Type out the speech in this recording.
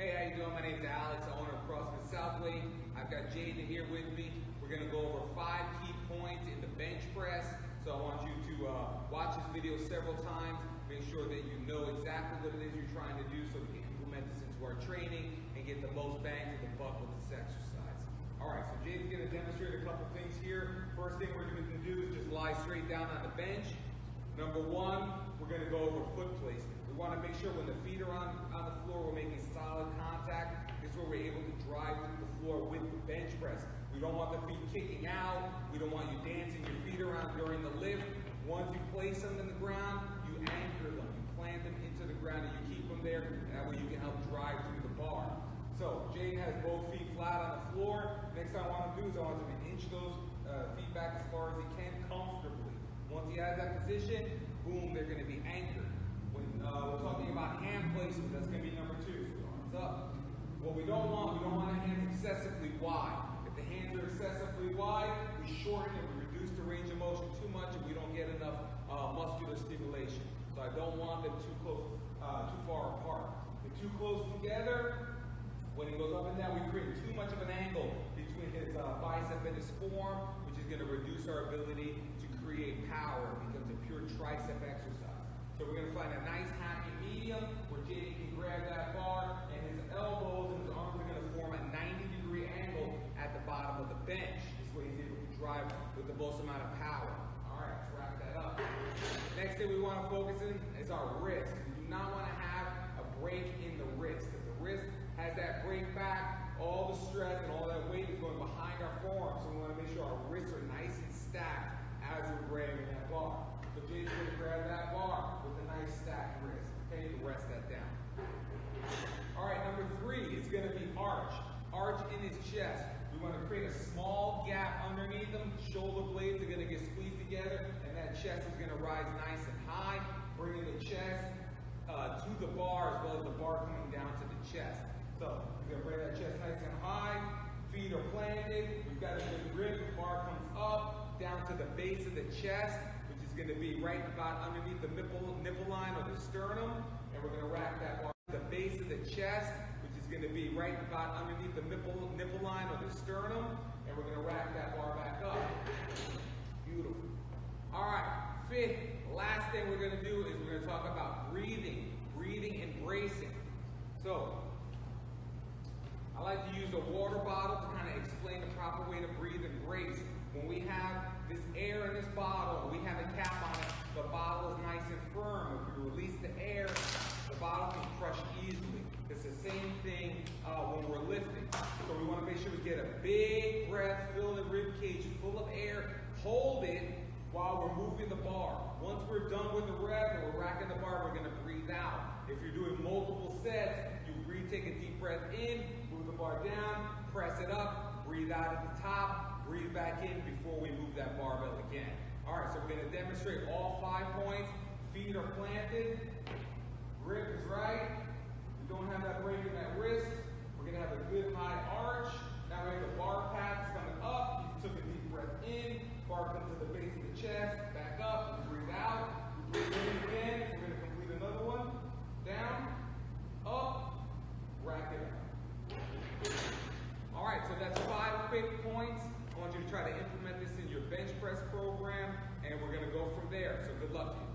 Hey, how you doing? My name's Alex, owner of CrossFit Southway. I've got Jaden here with me. We're going to go over 5 key points in the bench press. So I want you to watch this video several times. Make sure that you know exactly what it is you're trying to do so we can implement this into our training and get the most bang for the buck with this exercise. Alright, so Jaden's going to demonstrate a couple things here. First thing we're going to do is just lie straight down on the bench. Number 1, we're going to go over foot placement. We want to make sure when the feet are on the floor, we're making solid contact. This is where we're able to drive through the floor with the bench press. We don't want the feet kicking out. We don't want you dancing your feet around during the lift. Once you place them in the ground, you anchor them. You plant them into the ground and you keep them there. And that way you can help drive through the bar. So Jaden has both feet flat on the floor. Next thing I want to do is I want him to inch those feet back as far as he can comfortably. Once he has that position, boom, they're going to be anchored. When we're talking about hand placement, that's going to be number 2. So arms up. What we don't want our hands excessively wide. If the hands are excessively wide, we shorten it, we reduce the range of motion too much, and we don't get enough muscular stimulation. So I don't want them too close, too far apart. They're too close together. When he goes up and down, we create too much of an angle between his bicep and his forearm, which is going to reduce our ability to create power. It becomes a pure tricep exercise. So we're going to find a nice happy medium where Jaden can grab that bar and his elbows and his arms are going to form a 90-degree angle at the bottom of the bench. This way he's able to drive with the most amount of power. All right, let's wrap that up. Next thing we want to focus in is our wrist. We do not want to have a break in the wrist. If the wrist has that break back, all the stress and all that weight is going behind our forearm. So we want to make sure our wrists are nice and stacked as we're grabbing that bar. So Jaden's going to grab that bar with a nice stacked wrist. Okay, you can rest that down. All right, number 3 is going to be arch. Arch in his chest. We want to create a small gap underneath him. Shoulder blades are going to get squeezed together, and that chest is going to rise nice and high, bringing the chest to the bar as well as the bar coming down to the chest. So we're going to bring that chest nice and high. Feet are planted. We've got a good grip. The bar comes up down to the base of the chest, which is going to be right about underneath the nipple line or the sternum. And we're going to rack that bar to the base of the chest, which is going to be right about underneath the nipple line or the sternum. And we're going to rack that bar back up. Beautiful. All right, 5th, last thing we're going to do is we're going to talk about breathing and bracing. So I like to use a water bottle to kind of explain the proper way to breathe and brace. When we have this air in this bottle, we have a cap on it, the bottle is nice and firm. If we release the air, the bottle can crush easily. It's the same thing when we're lifting. So we want to make sure we get a big breath, fill the rib cage full of air, hold it while we're moving the bar. Once we're done with the rep and we're racking the bar, we're going to breathe out. If you're doing multiple sets, you breathe, take a deep breath in, move the bar down, press it up, breathe out at the top, breathe back in before we move that barbell again. All right, so we're going to demonstrate all 5 points. Feet are planted, grip is right, we don't have that break in that wrist, we're going to have a good high arch. Now we have the bar path coming up, you took a deep breath in, bar comes to the base of the chest, back up, breathe out, breathe in again, we're going to complete another one, down, up, rack it up. All right, so that's 5 quick points. I want you to try to implement this in your bench press program, and we're going to go from there. So good luck to you.